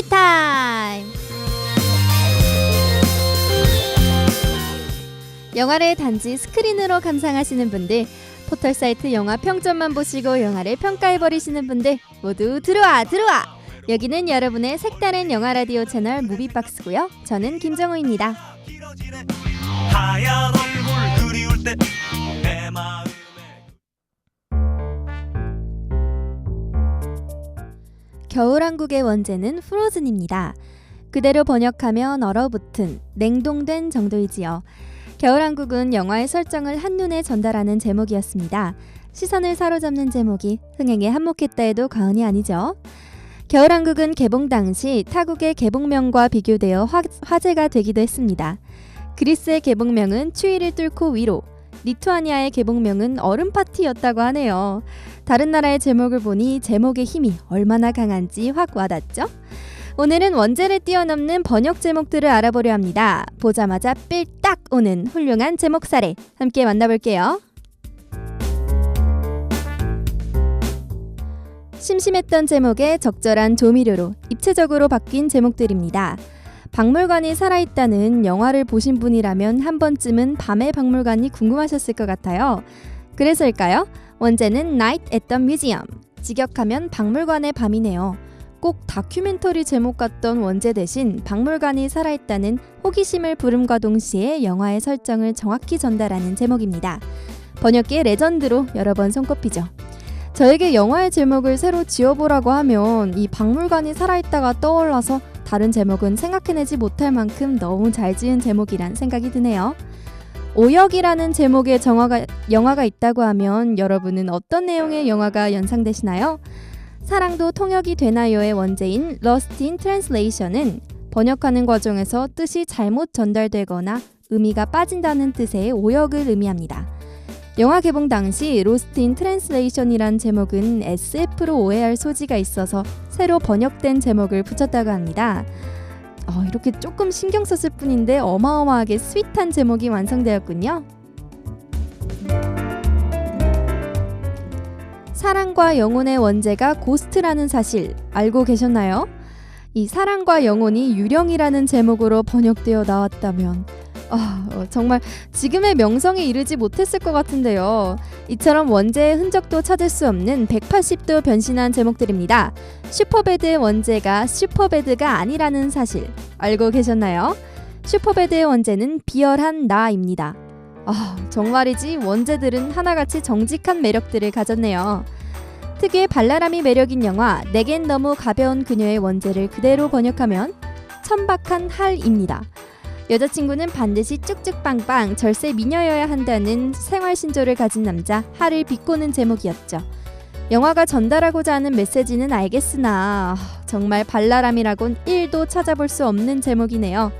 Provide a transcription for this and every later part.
무비 타임! 영화를 단지 스크린으로 감상하시는 분들, 포털 사이트 영화 평점만 보시고 영화를 평가해버리시는 분들 모두 들어와! 여기는 여러분의 색다른 영화 라디오 채널 무비박스고요. 저는 김정우입니다. 하얀 얼굴 그리울 때 내 마음에 겨울왕국의 원제는 프로즌입니다. 그대로 번역하면 얼어붙은, 냉동된 정도이지요. 겨울왕국은 영화의 설정을 한눈에 전달하는 제목이었습니다. 시선을 사로잡는 제목이 흥행에 한몫했다 해도 과언이 아니죠. 겨울왕국은 개봉 당시 타국의 개봉명과 비교되어 화제가 되기도 했습니다. 그리스의 개봉명은 추위를 뚫고 위로, 리투아니아의 개봉명은 얼음파티였다고 하네요. 다른 나라의 제목을 보니 제목의 힘이 얼마나 강한지 확 와닿죠? 오늘은 원제를 뛰어넘는 번역 제목들을 알아보려 합니다. 보자마자 삘딱 오는 훌륭한 제목 사례 함께 만나볼게요. 심심했던 제목에 적절한 조미료로 입체적으로 바뀐 제목들입니다. 박물관이 살아있다는 영화를 보신 분이라면 한 번쯤은 밤의 박물관이 궁금하셨을 것 같아요. 그래서일까요? 원제는 Night at the Museum, 직역하면 박물관의 밤이네요. 꼭 다큐멘터리 제목 같던 원제 대신 박물관이 살아있다는 호기심을 부름과 동시에 영화의 설정을 정확히 전달하는 제목입니다. 번역계의 레전드로 여러 번 손꼽히죠. 저에게 영화의 제목을 새로 지어보라고 하면 이 박물관이 살아있다가 떠올라서 다른 제목은 생각해내지 못할 만큼 너무 잘 지은 제목이란 생각이 드네요. 오역이라는 제목의 영화가 있다고 하면 여러분은 어떤 내용의 영화가 연상되시나요? 사랑도 통역이 되나요의 원제인 Lost in Translation은 번역하는 과정에서 뜻이 잘못 전달되거나 의미가 빠진다는 뜻의 오역을 의미합니다. 영화 개봉 당시 Lost in Translation이란 제목은 SF로 오해할 소지가 있어서 새로 번역된 제목을 붙였다고 합니다. 이렇게 조금 신경 썼을 뿐인데 어마어마하게 스윗한 제목이 완성되었군요. 사랑과 영혼의 원제가 고스트라는 사실 알고 계셨나요? 이 사랑과 영혼이 유령이라는 제목으로 번역되어 나왔다면 정말 지금의 명성에 이르지 못했을 것 같은데요. 이처럼 원제의 흔적도 찾을 수 없는 180도 변신한 제목들입니다. 슈퍼배드의 원제가 슈퍼배드가 아니라는 사실 알고 계셨나요? 슈퍼배드의 원제는 비열한 나입니다. 정말이지 원제들은 하나같이 정직한 매력들을 가졌네요. 특유의 발랄함이 매력인 영화 내겐 너무 가벼운 그녀의 원제를 그대로 번역하면 천박한 할입니다. 여자친구는 반드시 쭉쭉빵빵 절세 미녀여야 한다는 생활신조를 가진 남자 할을 비꼬는 제목이었죠. 영화가 전달하고자 하는 메시지는 알겠으나 정말 발랄함이라곤 1도 찾아볼 수 없는 제목이네요.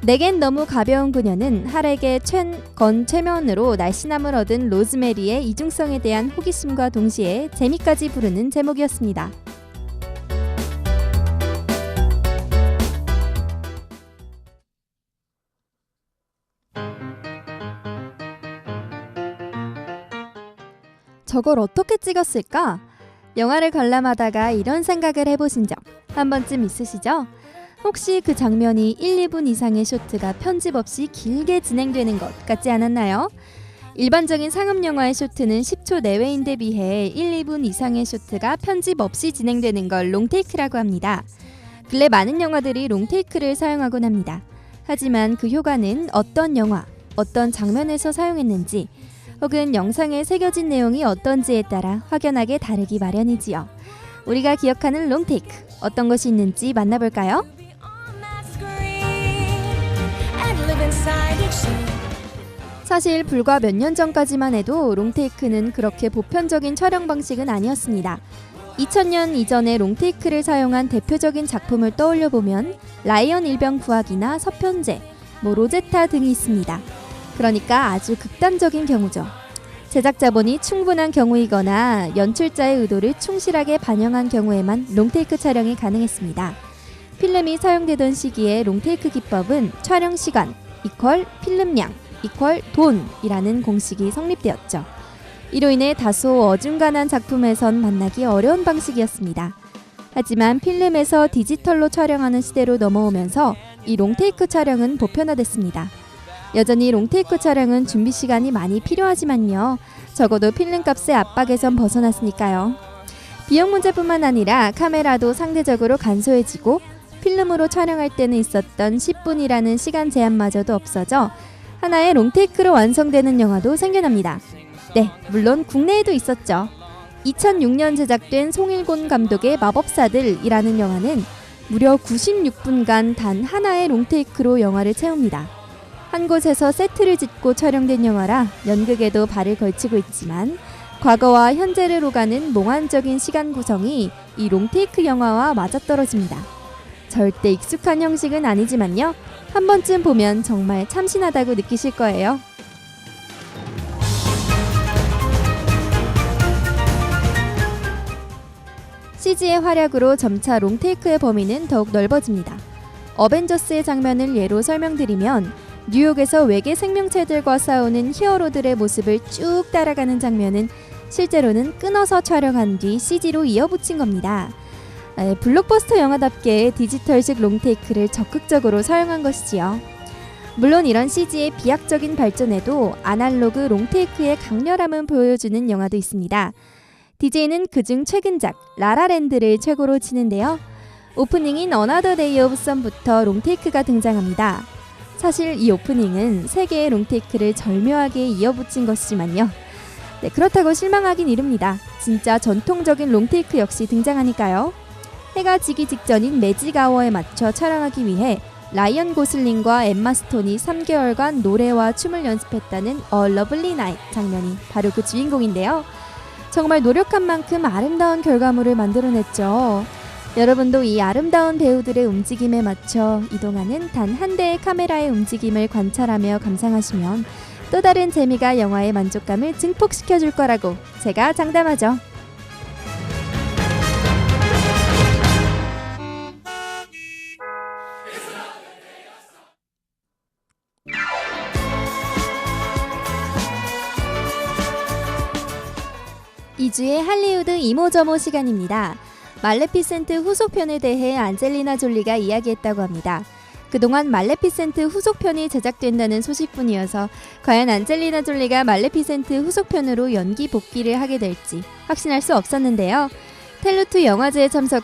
내겐 너무 가벼운 그녀는 할에게 최면으로 날씬함을 얻은 로즈메리의 이중성에 대한 호기심과 동시에 재미까지 부르는 제목이었습니다. 저걸 어떻게 찍었을까? 영화를 관람하다가 이런 생각을 해보신 적 한 번쯤 있으시죠? 혹시 그 장면이 1, 2분 이상의 쇼트가 편집 없이 길게 진행되는 것 같지 않았나요? 일반적인 상업 영화의 쇼트는 10초 내외인데 비해 1, 2분 이상의 쇼트가 편집 없이 진행되는 걸 롱테이크라고 합니다. 근래 많은 영화들이 롱테이크를 사용하곤 합니다. 하지만 그 효과는 어떤 영화, 어떤 장면에서 사용했는지 혹은 영상에 새겨진 내용이 어떤지에 따라 확연하게 다르기 마련이지요. 우리가 기억하는 롱테이크, 어떤 것이 있는지 만나볼까요? 사실 불과 몇 년 전까지만 해도 롱테이크는 그렇게 보편적인 촬영 방식은 아니었습니다. 2000년 이전에 롱테이크를 사용한 대표적인 작품을 떠올려보면 라이언 일병 구하기나 서편제, 로제타 등이 있습니다. 그러니까 아주 극단적인 경우죠. 제작자본이 충분한 경우이거나 연출자의 의도를 충실하게 반영한 경우에만 롱테이크 촬영이 가능했습니다. 필름이 사용되던 시기에 롱테이크 기법은 촬영 시간 이퀄 필름량 이퀄 돈이라는 공식이 성립되었죠. 이로 인해 다소 어중간한 작품에선 만나기 어려운 방식이었습니다. 하지만 필름에서 디지털로 촬영하는 시대로 넘어오면서 이 롱테이크 촬영은 보편화됐습니다. 여전히 롱테이크 촬영은 준비 시간이 많이 필요하지만요. 적어도 필름값의 압박에선 벗어났으니까요. 비용 문제뿐만 아니라 카메라도 상대적으로 간소해지고 필름으로 촬영할 때는 있었던 10분이라는 시간 제한마저도 없어져 하나의 롱테이크로 완성되는 영화도 생겨납니다. 네, 물론 국내에도 있었죠. 2006년 제작된 송일곤 감독의 마법사들이라는 영화는 무려 96분간 단 하나의 롱테이크로 영화를 채웁니다. 한 곳에서 세트를 짓고 촬영된 영화라 연극에도 발을 걸치고 있지만 과거와 현재를 오가는 몽환적인 시간 구성이 이 롱테이크 영화와 맞아떨어집니다. 절대 익숙한 형식은 아니지만요. 한 번쯤 보면 정말 참신하다고 느끼실 거예요. CG의 활약으로 점차 롱테이크의 범위는 더욱 넓어집니다. 어벤져스의 장면을 예로 설명드리면 뉴욕에서 외계 생명체들과 싸우는 히어로들의 모습을 쭉 따라가는 장면은 실제로는 끊어서 촬영한 뒤 CG로 이어붙인 겁니다. 블록버스터 영화답게 디지털식 롱테이크를 적극적으로 사용한 것이지요. 물론 이런 CG의 비약적인 발전에도 아날로그 롱테이크의 강렬함을 보여주는 영화도 있습니다. DJ는 그중 최근작 라라랜드를 최고로 치는데요. 오프닝인 Another Day of Sun부터 롱테이크가 등장합니다. 사실 이 오프닝은 3개의 롱테이크를 절묘하게 이어붙인 것이지만요. 네, 그렇다고 실망하긴 이릅니다. 진짜 전통적인 롱테이크 역시 등장하니까요. 해가 지기 직전인 매직 아워에 맞춰 촬영하기 위해 라이언 고슬링과 엠마 스톤이 3개월간 노래와 춤을 연습했다는 A Lovely Night 장면이 바로 그 주인공인데요. 정말 노력한 만큼 아름다운 결과물을 만들어냈죠. 여러분도 이 아름다운 배우들의 움직임에 맞춰 이동하는 단 한 대의 카메라의 움직임을 관찰하며 감상하시면 또 다른 재미가 영화의 만족감을 증폭시켜줄 거라고 제가 장담하죠. 이주의 할리우드 이모저모 시간입니다. 말레피센트 후속편에 대해 안젤리나 졸리가 이야기했다고 합니다. 그동안 말레피센트 후속편이 제작된다는 소식뿐이어서 과연 안젤리나 졸리가 말레피센트 후속편으로 연기 복귀를 하게 될지 확신할 수 없었는데요. 텔루트 영화제에 참석한